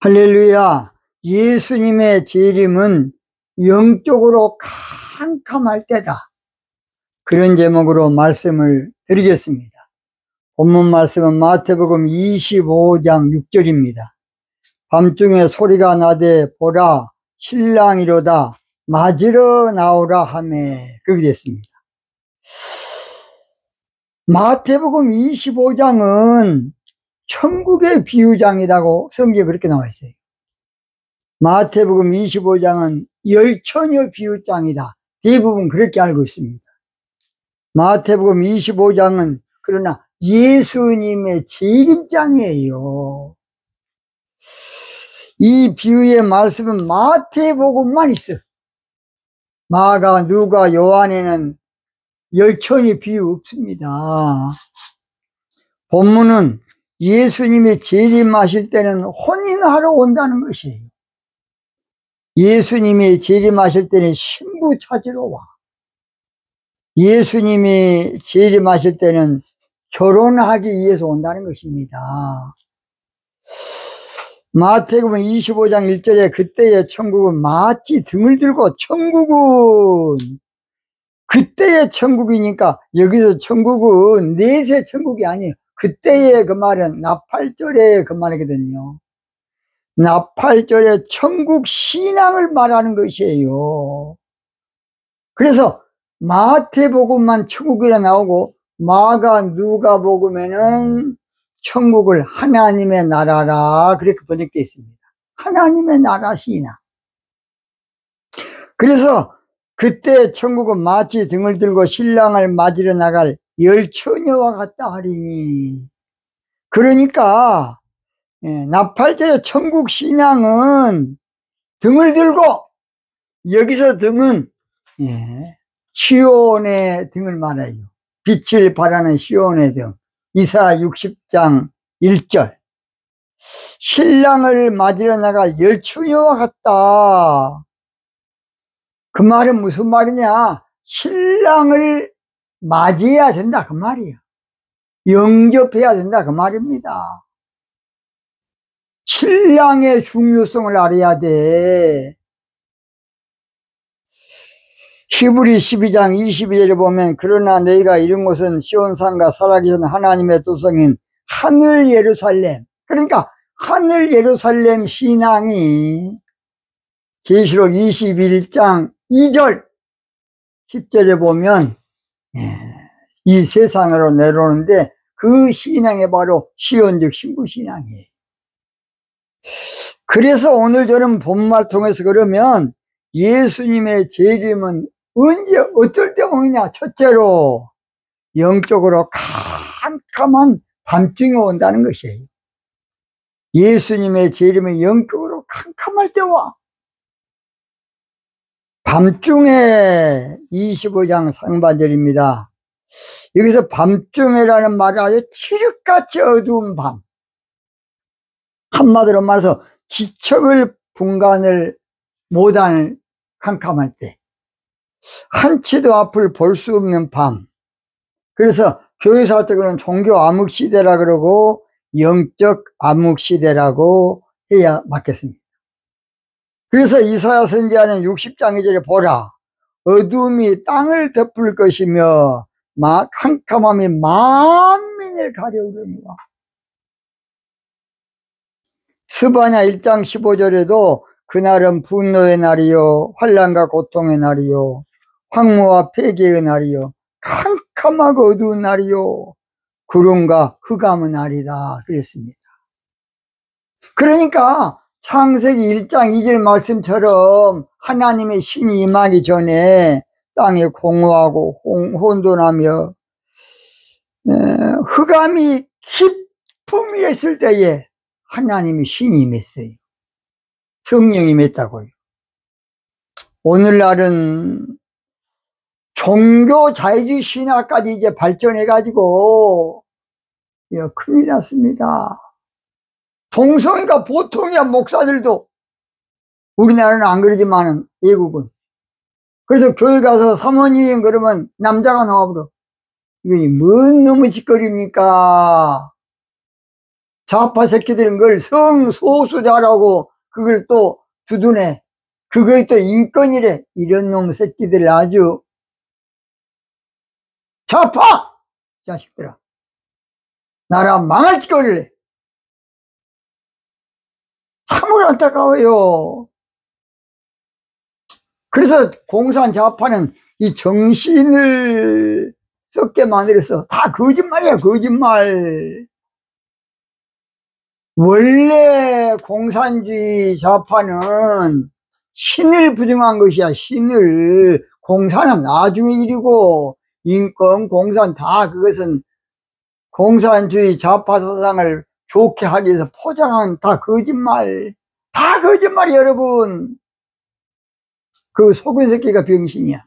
할렐루야. 예수님의 재림은 영적으로 캄캄할 때다. 그런 제목으로 말씀을 드리겠습니다. 본문 말씀은 마태복음 25장 6절입니다. 밤중에 소리가 나되 보라 신랑이로다 맞으러 나오라 하매 그렇게 됐습니다. 마태복음 25장은 천국의 비유장이라고 성경에 그렇게 나와 있어요. 마태복음 25장은 열처녀 비유장이다. 대부분 그렇게 알고 있습니다. 마태복음 25장은 그러나 예수님의 재림장이에요. 이 비유의 말씀은 마태복음만 있어. 마가, 누가, 요한에는 열처녀 비유 없습니다. 본문은 예수님이 재림하실 때는 혼인하러 온다는 것이에요. 예수님이 재림하실 때는 신부 찾으러 와. 예수님이 재림하실 때는 결혼하기 위해서 온다는 것입니다. 마태복음 25장 1절에 그때의 천국은 마치 등을 들고 천국은 그때의 천국이니까 여기서 천국은 내세 천국이 아니에요. 그때의 그 말은 나팔절의 그 말이거든요. 나팔절의 천국 신앙을 말하는 것이에요. 그래서 마태복음만 천국이라 나오고 마가 누가복음에는 천국을 하나님의 나라라 그렇게 번역되어 있습니다. 하나님의 나라 신앙. 그래서 그때 천국은 마치 등을 들고 신랑을 맞으러 나갈 열처녀와 같다 하리니. 그러니까 나팔절의 천국 신앙은 등을 들고, 여기서 등은 시온의 등을 말해요. 빛을 발하는 시온의 등. 이사야 60장 1절. 신랑을 맞으러 나갈 열처녀와 같다. 그 말은 무슨 말이냐? 신랑을 맞이해야 된다 그 말이에요. 영접해야 된다 그 말입니다. 신랑의 중요성을 알아야 돼. 히브리 12장 22절에 보면 그러나 너희가 이른 곳은 시온산과 살아계신 하나님의 도성인 하늘 예루살렘. 그러니까 하늘 예루살렘 신앙이 계시록 21장 2절 10절에 보면 이 세상으로 내려오는데 그 신앙이 바로 시온적 신부 신앙이에요. 그래서 오늘 저는 본말 통해서 그러면 예수님의 재림은 언제 어떨 때 오느냐? 첫째로 영적으로 캄캄한 밤중에 온다는 것이에요. 예수님의 재림은 영적으로 캄캄할 때 와. 밤중에 25장 상반절입니다. 여기서 밤중에라는 말은 아주 칠흑같이 어두운 밤. 한마디로 말해서 지척을 분간을 못하는 캄캄할 때. 한치도 앞을 볼 수 없는 밤. 그래서 교회사적으로는 종교 암흑시대라 그러고 영적 암흑시대라고 해야 맞겠습니다. 그래서 이사야 선지자는 60장 2절에 보라 어둠이 땅을 덮을 것이며 캄캄함이 만민을 가려우려니와. 스바냐 1장 15절에도 그날은 분노의 날이요 환난과 고통의 날이요 황무와 폐기의 날이요 캄캄하고 어두운 날이요 구름과 흑암의 날이다 그랬습니다. 그러니까 창세기 1장 2절 말씀처럼 하나님의 신이 임하기 전에 땅에 공허하고 혼돈하며 흑암이 깊음이 있을 때에 하나님의 신이 임했어요. 성령이 임했다고요. 오늘날은 종교 자유주의 신화까지 이제 발전해가지고 큰일 났습니다. 동성애가 보통이야. 목사들도. 우리나라는 안 그러지만은 외국은. 그래서 교회 가서 사모님 그러면 남자가 나와버려. 이거 뭔 놈의 짓거리입니까? 좌파 새끼들은 그걸 성소수자라고 그걸 또 두둔해. 그거에 또 인권이래. 이런 놈 새끼들 아주 좌파! 자식들아. 나라 망할 짓거리래. 참으로 안타까워요. 그래서 공산 좌파는 이 정신을 썩게 만들어서 다 거짓말이야, 거짓말. 원래 공산주의 좌파는 신을 부정한 것이야, 신을. 공산은 나중의 일이고, 인권, 공산 다 그것은 공산주의 좌파 사상을 좋게 하기 위해서 포장한 다 거짓말. 다 거짓말이 여러분. 그 속은 새끼가 병신이야.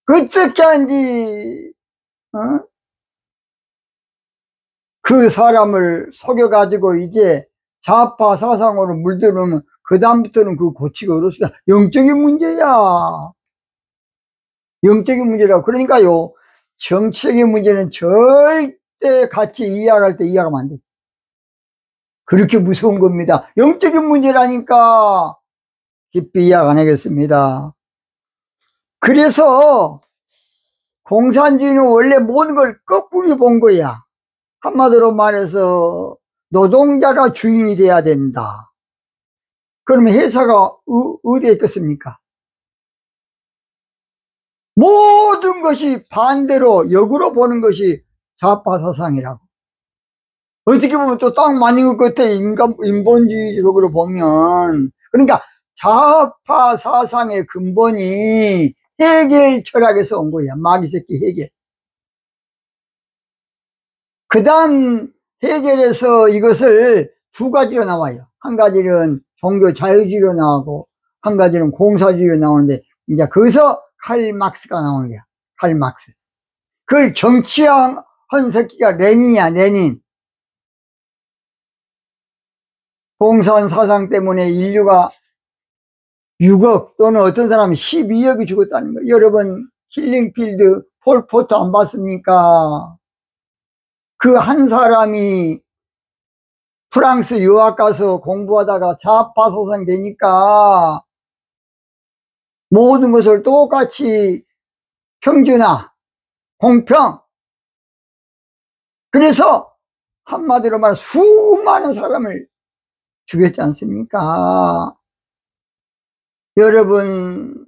어떻게 한지, 그 사람을 속여가지고 이제 좌파 사상으로 물들으면 그다음부터는 그 고치가 어렵습니다. 영적인 문제야. 영적인 문제라고. 그러니까요, 정치적인 문제는 절대 같이 이해할 때 이해하면 안 돼. 그렇게 무서운 겁니다. 영적인 문제라니까 깊이 이해 안 하겠습니다. 그래서 공산주의는 원래 모든 걸 거꾸로 본 거야. 한마디로 말해서 노동자가 주인이 돼야 된다. 그러면 회사가 어디에 있겠습니까? 모든 것이 반대로 역으로 보는 것이 좌파 사상이라고. 어떻게 보면 또 딱 맞는 것 같아. 인본주의적으로 보면. 그러니까 좌파 사상의 근본이 해겔 철학에서 온 거야. 마귀 새끼 해겔. 그 다음 해겔에서 이것을 두 가지로 나와요. 한 가지는 종교 자유주의로 나오고 한 가지는 공사주의로 나오는데 이제 거기서 칼 막스가 나오는 거야. 칼 막스. 그걸 정치한 새끼가 레닌이야, 레닌. 공산 사상 때문에 인류가 6억 또는 어떤 사람은 12억이 죽었다는 거예요. 여러분 힐링필드 폴포트 안 봤습니까? 그 한 사람이 프랑스 유학 가서 공부하다가 좌파 사상 되니까 모든 것을 똑같이 평준화, 공평. 그래서 한마디로 말해 수많은 사람을 죽였지 않습니까? 여러분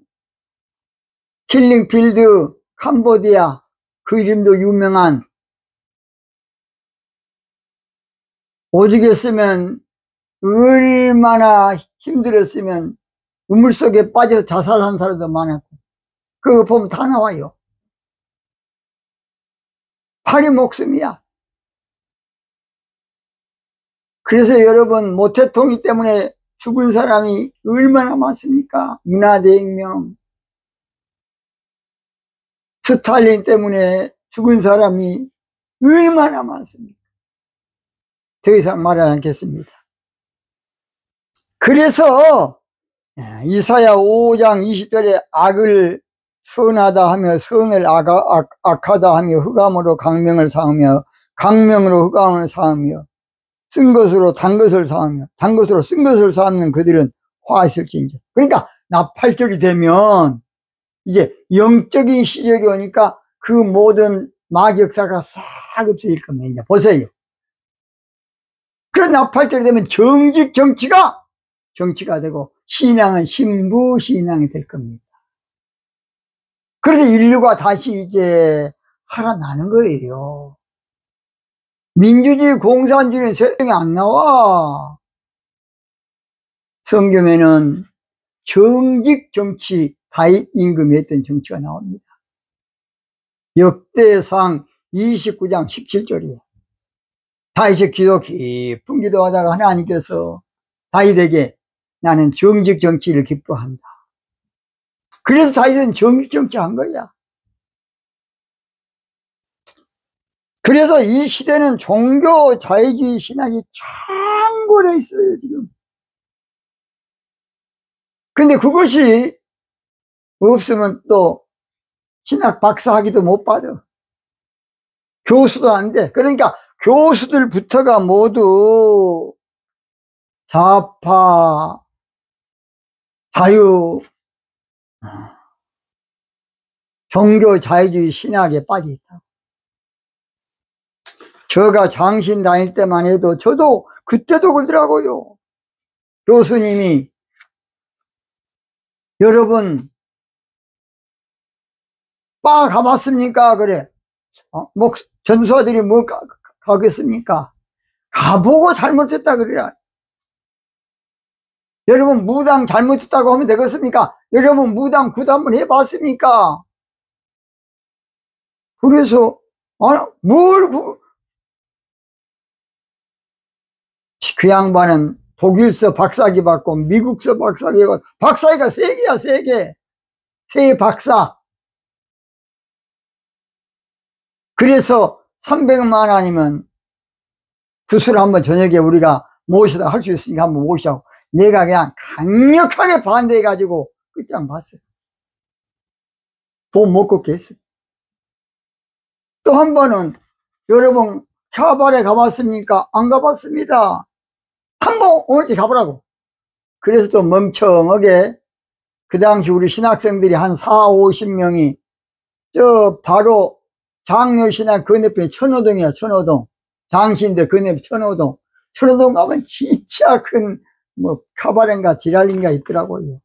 킬링필드 캄보디아 그 이름도 유명한 오죽했으면 얼마나 힘들었으면 우물 속에 빠져서 자살한 사람도 많았고 그거 보면 다 나와요. 파리 목숨이야. 그래서 여러분 모태통이 때문에 죽은 사람이 얼마나 많습니까? 문화대혁명, 스탈린 때문에 죽은 사람이 얼마나 많습니까? 더 이상 말하지 않겠습니다. 그래서 이사야 5장 20절에 악을 선하다 하며 선을 악하다 하며 흑암으로 강명을 삼으며 강명으로 흑암을 삼으며 쓴 것으로 단 것을 삼으며 단 것으로 쓴 것을 삼는 그들은 화있을진저. 그러니까 나팔절이 되면 이제 영적인 시절이 오니까 그 모든 마격사가 싹 없어질 겁니다. 이제 보세요. 그래서 나팔절이 되면 정직 정치가 되고 신앙은 신부 신앙이 될 겁니다. 그래서 인류가 다시 이제 살아나는 거예요. 민주주의 공산주의는 성경에 안 나와. 성경에는 정직 정치, 다윗 임금이 했던 정치가 나옵니다. 역대상 29장 17절이에요. 다윗이 깊은 기도하다가 하나님께서 다윗에게 나는 정직 정치를 기뻐한다. 그래서 다윗은 정직 정치한 거야. 그래서 이 시대는 종교 자유주의 신학이 창궐해 있어요, 지금. 근데 그것이 없으면 또 신학 박사학위도 못 받아. 교수도 안 돼. 그러니까 교수들부터가 모두 좌파, 자유, 종교 자유주의 신학에 빠져 있다. 제가 장신 다닐 때만 해도 저도 그때도 그러더라고요. 교수님이 여러분 바 가봤습니까? 그래. 전수아들이 뭐 가겠습니까? 가보고 잘못했다 그래라. 여러분 무당 잘못했다고 하면 되겠습니까? 여러분 무당 굿 한번 해봤습니까? 그래서 그 양반은 독일서 박사기 받고 미국서 박사기 받고 박사기가 3개야 3개. 세 박사. 그래서 300만 원이면 구슬 한번 저녁에 우리가 모시다 할 수 있으니까 한번 모시자고 내가 그냥 강력하게 반대해가지고 끝장 봤어요. 돈 못 걷게 했어요. 또 한 번은 여러분 캬바레 가봤습니까? 안 가봤습니다. 한번 오늘쯤 가보라고. 그래서 또 멍청하게 그 당시 우리 신학생들이 한 40~50명이 저 바로 장려신학 건너편에 천호동이야. 천호동. 장신대 건너편 천호동. 천호동 가면 진짜 큰 뭐 카바레인가 지랄인가 있더라고요.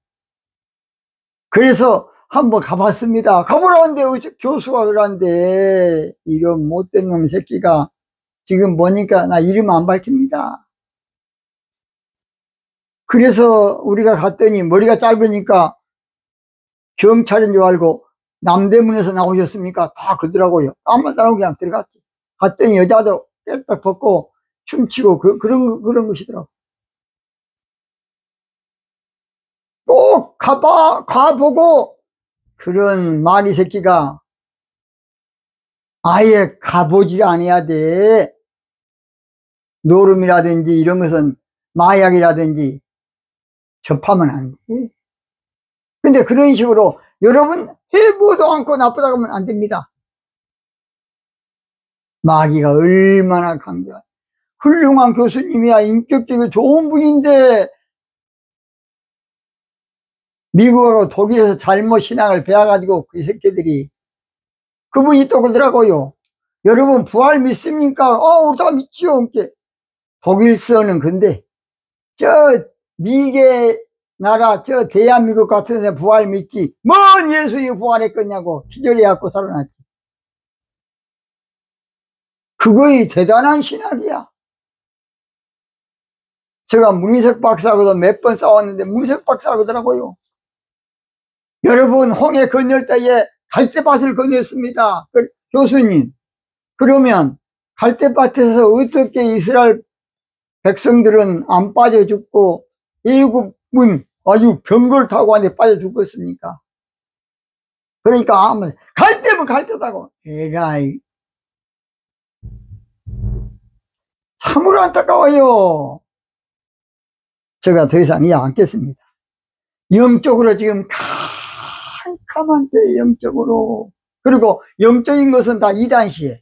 그래서 한번 가봤습니다. 가보라는데 교수가 그러는데 이런 못된 놈 새끼가 지금 보니까 나 이름 안 밝힙니다. 그래서 우리가 갔더니 머리가 짧으니까 경찰인 줄 알고 남대문에서 나오셨습니까? 다 그러더라고요. 아무 나오고 그냥 들어갔지. 갔더니 여자도 뺐딱 벗고 춤추고 그런 것이더라고. 꼭 가보고 그런 마리 새끼가 아예 가보질 않아야 돼. 노름이라든지 이런 것은 마약이라든지 접하면 안 돼. 근데 그런 식으로 여러분 해보도 않고 나쁘다고 하면 안 됩니다. 마귀가 얼마나 강조한 훌륭한 교수님이야. 인격적으로 좋은 분인데 미국하고 독일에서 잘못 신앙을 배워가지고 그 새끼들이 그분이 또 그러더라고요. 여러분 부활 믿습니까? 우리 다 믿지요. 독일서는 근데 저 미개 나라 저 대한민국 같은 데 부활 믿지 뭔 예수이 부활했겠냐고 기절해갖고 살아났지. 그거이 대단한 신학이야. 제가 문희석 박사하고도 몇 번 싸웠는데 문희석 박사 하더라고요. 여러분 홍해 건널 때에 갈대밭을 건넜습니다. 교수님 그러면 갈대밭에서 어떻게 이스라엘 백성들은 안 빠져 죽고 애굽은 아주 병거를 타고 왔는데 빠져 죽었습니까? 그러니까 갈대면 갈대다고. 에라이 참으로 안타까워요. 제가 더 이상 이해 안 겠습니다. 영적으로 지금 캄캄한데 영적으로. 그리고 영적인 것은 다 이단시에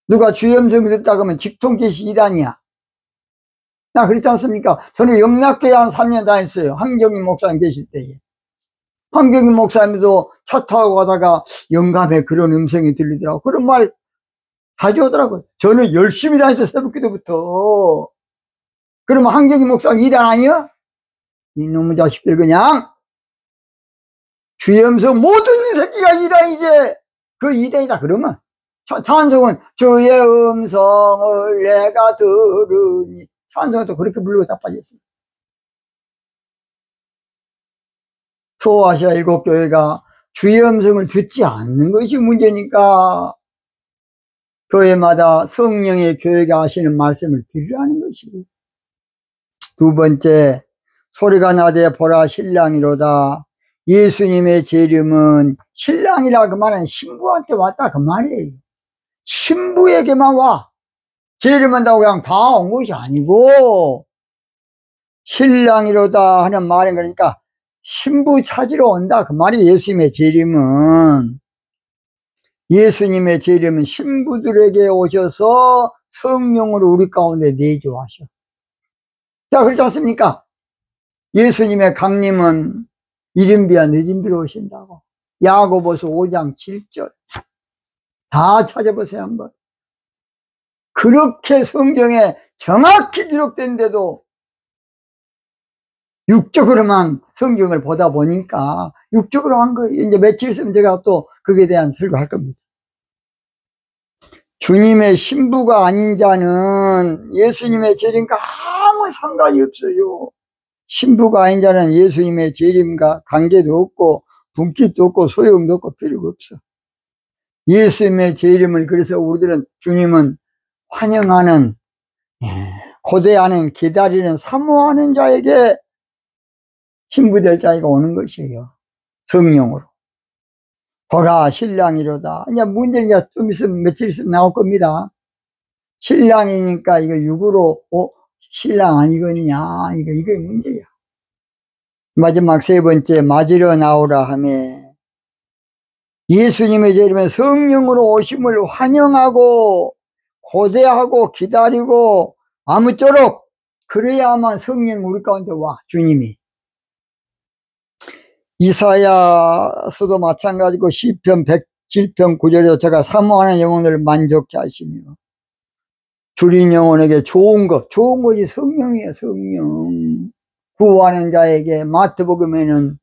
누가 주염성 듣다 그러면 직통계시 이단이야. 나 그렇지 않습니까? 저는 영락교회 한 3년 다녔어요. 황경인 목사님 계실 때에. 황경인 목사님도 차 타고 가다가 영감에 그런 음성이 들리더라고. 그런 말 자주 하더라고요. 저는 열심히 다녔어요. 새벽기도부터. 그러면 황경인 목사님 이단 아니야? 이놈의 자식들 그냥 주염성 못 듣는 새끼가 이단이지. 그 이단이다 그러면 찬송은 주의 음성을 내가 들으니 찬송도 그렇게 부르고 다 빠졌어요. 소아시아 7교회가 주의 음성을 듣지 않는 것이 문제니까 교회마다 성령의 교회가 하시는 말씀을 들으라는 것이고, 두 번째, 소리가 나되 보라 신랑이로다. 예수님의 재림은 신랑이라 그 말은 신부한테 왔다 그 말이에요. 신부에게만 와. 재림한다고 그냥 다 온 것이 아니고 신랑이로다 하는 말은 그러니까 신부 찾으러 온다 그 말이 예수님의 재림은. 예수님의 재림은 신부들에게 오셔서 성령으로 우리 가운데 내주하셔. 자, 그렇지 않습니까? 예수님의 강림은 이른비와 늦은비로 오신다고. 야고보서 5장 7절. 다 찾아보세요, 한번. 그렇게 성경에 정확히 기록된데도 육적으로만 성경을 보다 보니까 육적으로 한 거예요. 이제 며칠 있으면 제가 또 그에 대한 설교할 겁니다. 주님의 신부가 아닌 자는 예수님의 재림과 아무 상관이 없어요. 신부가 아닌 자는 예수님의 재림과 관계도 없고 분깃도 없고 소용도 없고 필요가 없어. 예수님의 재림을 그래서 우리들은 주님은 환영하는, 고대하는, 기다리는, 사모하는 자에게 신부될 자가 오는 것이에요. 성령으로. 보라 신랑이로다. 이제 문제는 좀 있으면 며칠 있으면 나올 겁니다. 신랑이니까 이거 육으로 신랑 아니겠냐, 이게 문제야. 마지막 세 번째, 맞으러 나오라 하며 예수님의 재림에 성령으로 오심을 환영하고 고대하고 기다리고 아무쪼록 그래야만 성령 우리 가운데 와. 주님이. 이사야서도 마찬가지고 시편 107편 9절에서 제가 사모하는 영혼을 만족케 하시며 주린 영혼에게 좋은 것이 성령이에요. 성령. 구하는 자에게, 마태복음에는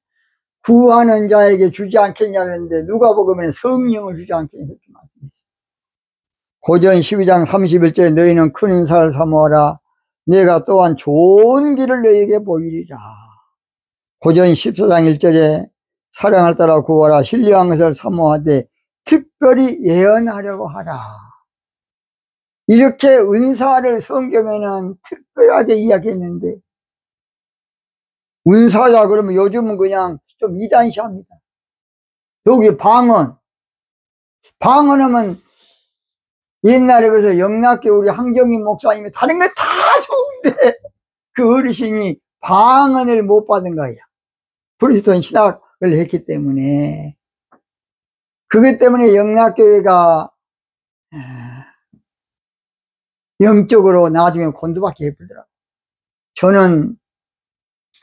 구하는 자에게 주지 않겠냐 그랬는데 누가복음에는 성령을 주지 않겠냐 그렇게 말씀했어요. 고전 12장 31절에 너희는 큰 인사를 사모하라. 내가 또한 좋은 길을 너희에게 보이리라. 고전 14장 1절에 사랑을 따라 구하라. 신령한 것을 사모하되 특별히 예언하려고 하라. 이렇게 은사를 성경에는 특별하게 이야기했는데 은사자 그러면 요즘은 그냥 좀 이단시합니다. 여기 방언하면 옛날에 그래서 영락교 우리 황정인 목사님이 다른 거 다 좋은데 그 어르신이 방언을 못 받은 거야. 그리스도인 신학을 했기 때문에. 그것 때문에 영락교회가 영적으로 나중에 곤두박질 해버리더라고. 저는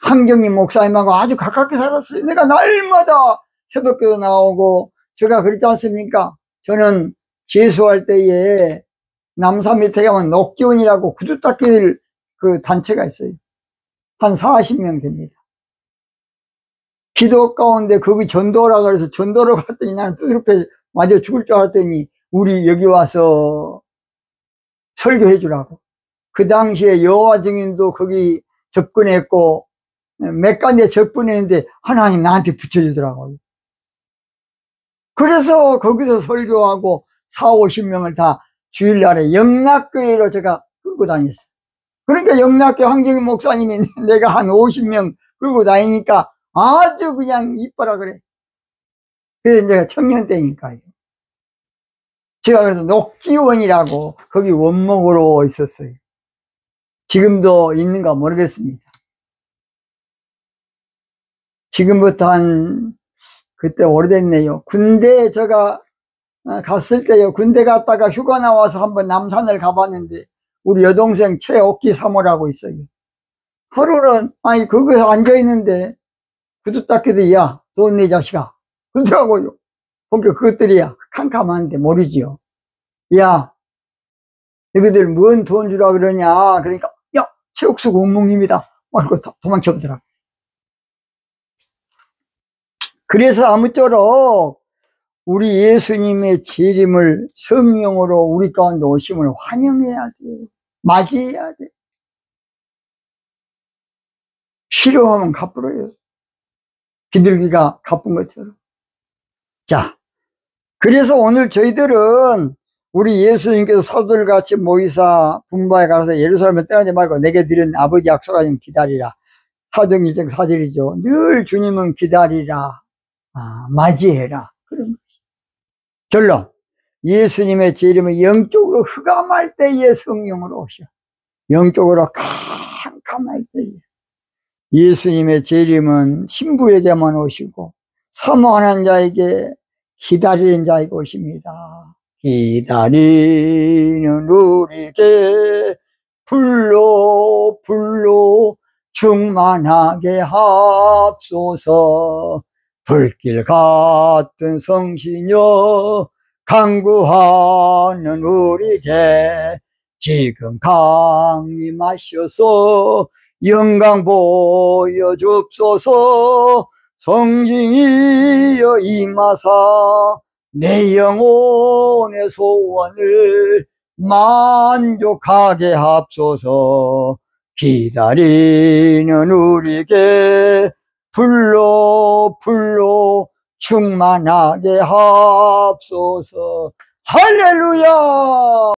황정인 목사님하고 아주 가깝게 살았어요. 내가 날마다 새벽기도 나오고 제가 그랬지 않습니까? 저는 재수할 때에 남산 밑에 가면 녹기원이라고 구두 닦일 그 단체가 있어요. 한 40명 됩니다. 기도 가운데 거기 전도라 그래서 전도로 갔더니 나는 두드럽게 맞아 죽을 줄 알았더니 우리 여기 와서 설교해 주라고. 그 당시에 여호와 증인도 거기 접근했고 몇 간데 접근했는데 하나님 나한테 붙여주더라고요. 그래서 거기서 설교하고 40-50명을 다 주일날에 영락교회로 제가 끌고 다녔어요. 그러니까 영락교 황정인 목사님이 내가 한 50명 끌고 다니니까 아주 그냥 이뻐라 그래. 그래서 제가 청년 때니까요. 제가 그래서 녹지원이라고 거기 원목으로 있었어요. 지금도 있는가 모르겠습니다. 지금부터 그때 오래됐네요. 군대 제가 갔을 때요. 군대 갔다가 휴가 나와서 한번 남산을 가봤는데 우리 여동생 최옥기 사모라고 있어요. 하루는 거기서 앉아있는데 구두 닦기도 야 돈 내 자식아 그러더라고요. 그러니까 그것들이야 캄캄한데 모르지요. 야 너희들 뭔 돈 주라 그러냐 그러니까 야 최옥수 공무님이다 말고 도망쳐보더라고. 그래서 아무쪼록 우리 예수님의 재림을 성령으로 우리 가운데 오심을 환영해야 돼. 맞이해야 돼. 싫어하면 가뿐해요. 비둘기가 가쁜 것처럼. 자, 그래서 오늘 저희들은 우리 예수님께서 사도들같이 모이사 분바에 가서 예루살렘을 떠나지 말고 내게 드린 아버지 약속하신 기다리라. 사도행 1장 4절이죠. 늘 주님은 기다리라. 맞이해라. 그런 것이. 결론. 예수님의 재림은 영적으로 흑암할 때에 성령으로 오셔. 영적으로 캄캄할 때에. 예수님의 재림은 신부에게만 오시고 사모하는 자에게 기다리는 자의 것입니다. 기다리는 우리에게 불로 충만하게 합소서. 불길 같은 성신여 간구하는 우리에게 지금 강림하셔서 영광 보여줍소서. 성령이여 임하사 내 영혼의 소원을 만족하게 합소서. 기다리는 우리에게 불로 충만하게 합소서. 할렐루야.